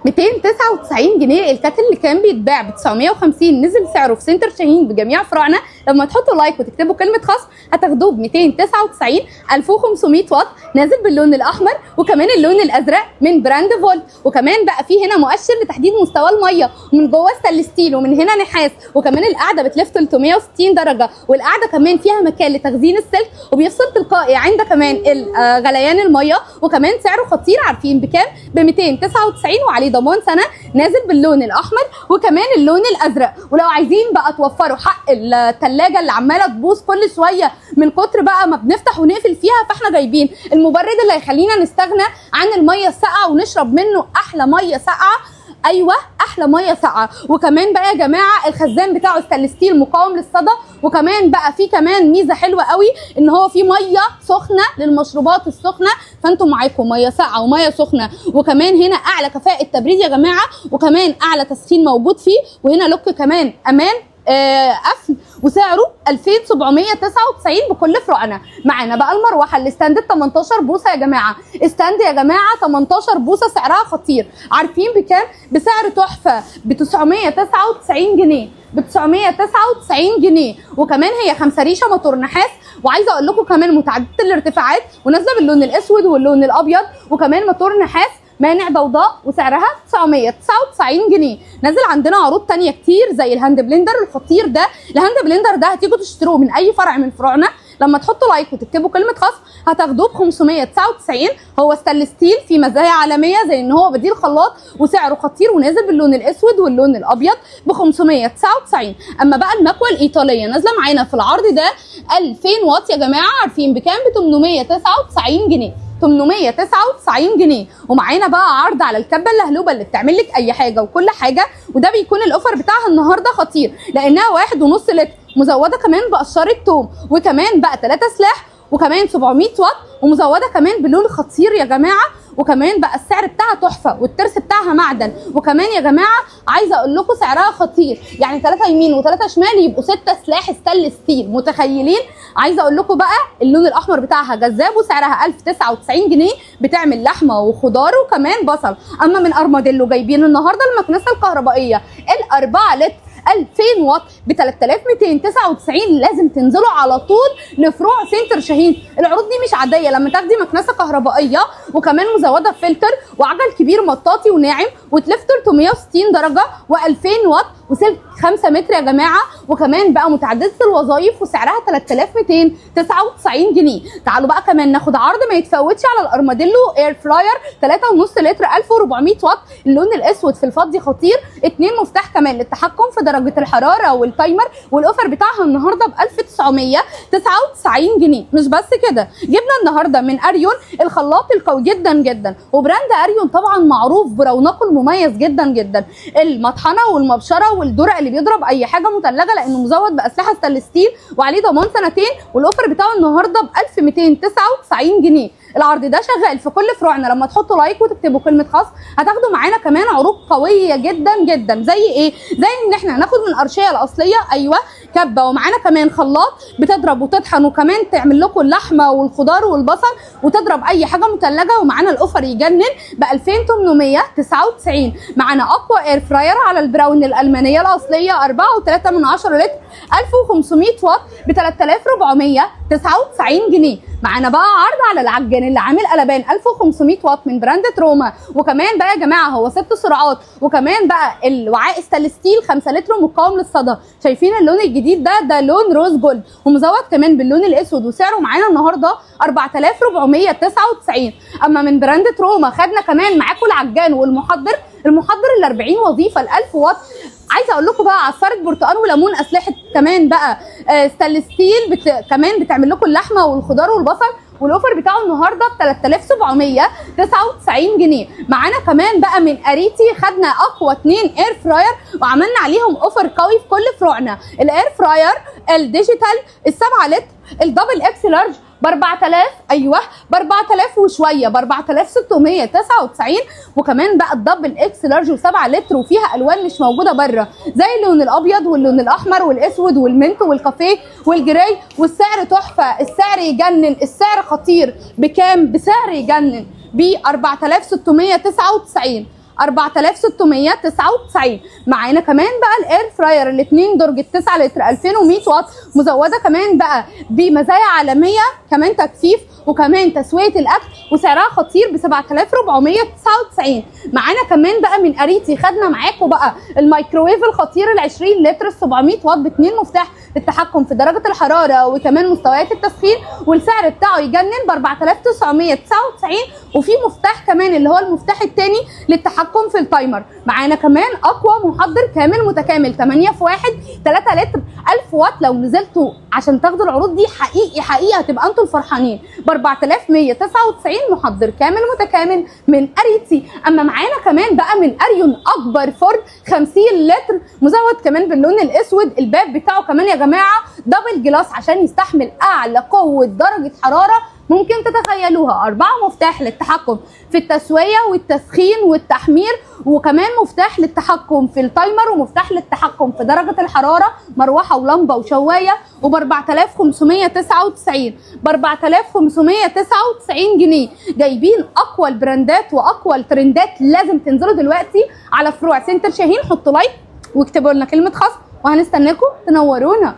299 جنيه الكاتل اللي كان بيتباع ب 950 نزل سعره في سنتر شاهين بجميع فروعنا. لما تحطوا لايك وتكتبوا كلمه خصم هتاخدوه ب 299 1500 واط نازل باللون الاحمر وكمان اللون الازرق من براند فولت. وكمان بقى فيه هنا مؤشر لتحديد مستوى الميه ومن جوه ستانلس ستيل ومن هنا نحاس وكمان القاعده بتلف 360 درجه والقاعده كمان فيها مكان لتخزين السلك وبيفصل تلقائي عند كمان غليان الميه وكمان سعره خطير. عارفين بكام؟ ب 299 وعليه ضمان سنه نازل باللون الاحمر وكمان اللون الازرق. ولو عايزين بقى توفروا حق الثلاجه اللي عماله تبوظ كل شويه من كتر بقى ما بنفتح ونقفل فيها فاحنا جايبين المبرد اللي هيخلينا نستغنى عن الميه الساقعه ونشرب منه احلى ميه ساقعه. ايوه احلى ميه ساقعه. وكمان بقى يا جماعه الخزان بتاعه ستانلس ستيل مقاوم للصدى وكمان بقى فيه كمان ميزه حلوه قوي ان هو فيه ميه سخنه للمشروبات السخنه فانتم معاكم ميه ساقعه وميه سخنه وكمان هنا اعلى كفاءه تبريد يا جماعه وكمان اعلى تسخين موجود فيه وهنا لوك كمان امان قفل وسعره 2799 بكل فروعنا. معانا بقى المروحه الستاند 18 بوصه يا جماعه. استاند يا جماعه 18 بوصه سعرها خطير. عارفين بكام؟ بسعر تحفه ب 999 جنيه ب 999 جنيه وكمان هي 5 ريشه موتور نحاس وعايزه اقول لكم كمان متعدده الارتفاعات ونازله باللون الاسود واللون الابيض وكمان موتور نحاس مانع ضوضاء وسعرها 999 جنيه. نازل عندنا عروض تانية كتير زي الهاند بلندر الخطير ده. الهاند بلندر ده هتيجوا تشتروه من اي فرع من فروعنا. لما تحطوا لايك وتكتبوا كلمه خصم هتاخدوه ب 599. هو ستانلس ستيل في مزايا عالميه زي ان هو بديل خلاط وسعره خطير ونازل باللون الاسود واللون الابيض ب 599. اما بقى المكوه الايطاليه نازله معانا في العرض ده 2000 واط يا جماعه. عارفين بكام؟ ب 899 جنيه 899 جنيه. ومعانا بقى عرض على الكبه اللهلوبه اللي بتعمل لك اي حاجه وكل حاجه وده بيكون الاوفر بتاعها النهارده خطير لانها 1.5 لتر مزوده كمان بقشره توم وكمان بقى 3 سلاح وكمان 700 واط ومزوده كمان بلون خطير يا جماعه وكمان بقى السعر بتاعها تحفه والترس بتاعها معدن وكمان يا جماعه عايزه اقول لكم سعرها خطير يعني 3 يمين و3 شمال يبقوا 6 سلاح ستانلس ستيل متخيلين؟ عايزه اقول لكم بقى اللون الاحمر بتاعها جذاب وسعرها 1099 جنيه بتعمل لحمه وخضار وكمان بصل. اما من ارماديلو جايبين النهارده المكنسه الكهربائيه ال4 لتر 2000 واط ب 3299. لازم تنزلوا على طول لفروع سنتر شاهين. العروض دي مش عاديه لما تاخدي مكنسه كهربائيه وكمان مزوده بفلتر وعجل كبير مطاطي وناعم وتلف 360 درجه و2000 واط وسلك 5 متر يا جماعه وكمان بقى متعدده الوظائف وسعرها 3299 جنيه. تعالوا بقى كمان ناخد عرض ما يتفوتش على الارماديلو اير فراير 3.5 لتر 1400 واط. اللون الاسود في الفضي خطير 2 مفتاح كمان للتحكم في درجه الحراره والتايمر والاوفر بتاعها النهارده ب 1999 جنيه. مش بس كده جبنا النهارده من اريون الخلاط القوي جدا جدا وبراند اريون طبعا معروف برونقه المميز جدا جدا. المطحنه والمبشره والدرع اللي بيضرب اي حاجه مثلجه لانه مزود باسلحه ستانلس ستيل وعليه ضمان سنتين والاوفر بتاعه النهارده ب 1299 جنيه. العرض ده شغال في كل فروعنا. لما تحطوا لايك وتكتبوا كلمه خصم هتاخدوا معانا كمان عروض قويه جدا جدا زي ايه؟ زي ان احنا هناخد من الارشيه الاصليه ايوه كبه ومعانا كمان خلاط بتضرب وتطحن وكمان تعمل لكم اللحمه والخضار والبصل وتضرب اي حاجه مثلجه ومعانا الاوفر يجنن ب 2899. معانا اقوى اير فراير على البراون الالمانيه الاصليه 4.3 لتر 1500 واط ب 3499 جنيه. معانا بقى عرض على العجان اللي عامل قلبان 1500 واط من براند تروما وكمان بقى يا جماعه هو 6 سرعات وكمان بقى الوعاء ستانلس ستيل 5 لتر مقاوم للصدى. شايفين اللون الجديد ده لون روز جولد ومزود كمان باللون الاسود وسعره معانا النهارده 4499. اما من براند تروما خدنا كمان معاكم العجان والمحضر ال 40 وظيفه ال 1000 واط. عايزه اقول لكم بقى عصاره برتقال وليمون اسلحه كمان بقى ستانلس ستيل كمان بتعمل لكم اللحمه والخضار والبصل والاوفر بتاعه النهارده ب 3799 جنيه. معانا كمان بقى من اريتي خدنا اقوى 2 اير فراير وعملنا عليهم اوفر قوي في كل فروعنا. الاير فراير الديجيتال ال7 لتر الدبل اكس لارج ب 4000 ايوه ب 4000 وشويه ب 4699 وكمان بقى الدبل اكس لارج و7 لتر وفيها الوان مش موجوده بره زي اللون الابيض واللون الاحمر والاسود والمنت والكافيه والجراي والسعر تحفه. السعر يجنن السعر خطير. بكام؟ بسعر يجنن ب 4699 4699. معانا كمان بقى الاير فراير الاثنين درجه 9 لتر 2100 واط، مزوده كمان بقى بمزايا عالميه، كمان تجفيف وكمان تسويه الاكل، وسعرها خطير ب 7499. معانا كمان بقى من اريتي خدنا معاكم بقى الميكروويف الخطير ال 20 لتر 700 واط باثنين مفتاح للتحكم في درجه الحراره وكمان مستويات التسخين، والسعر بتاعه يجنن ب 4999. وفي مفتاح كمان اللي هو المفتاح الثاني للتحكم في التايمر. معانا كمان اقوى محضر كامل متكامل 8 في 1 3 لتر 1000 واط، لو نزلتوا عشان تاخدوا العروض دي حقيقي هتبقى انتوا الفرحانين ب 4199. محضر كامل متكامل من اريتي. اما معانا كمان بقى من اريون اكبر فرن 50 لتر مزود كمان باللون الاسود، الباب بتاعه كمان يا جماعه دبل جلاس عشان يستحمل اعلى قوه درجه حراره ممكن تتخيلوها. 4 مفتاح للتحكم في التسويه والتسخين والتحمير، وكمان مفتاح للتحكم في التايمر، ومفتاح للتحكم في درجه الحراره، مروحه ولمبه وشوايه، وب 4599. ب 4599 جنيه جايبين اقوى البراندات واقوى الترندات. لازم تنزلوا دلوقتي على فروع سنتر شاهين، حطوا لايك واكتبوا لنا كلمه خصم، وهنستناكم تنورونا.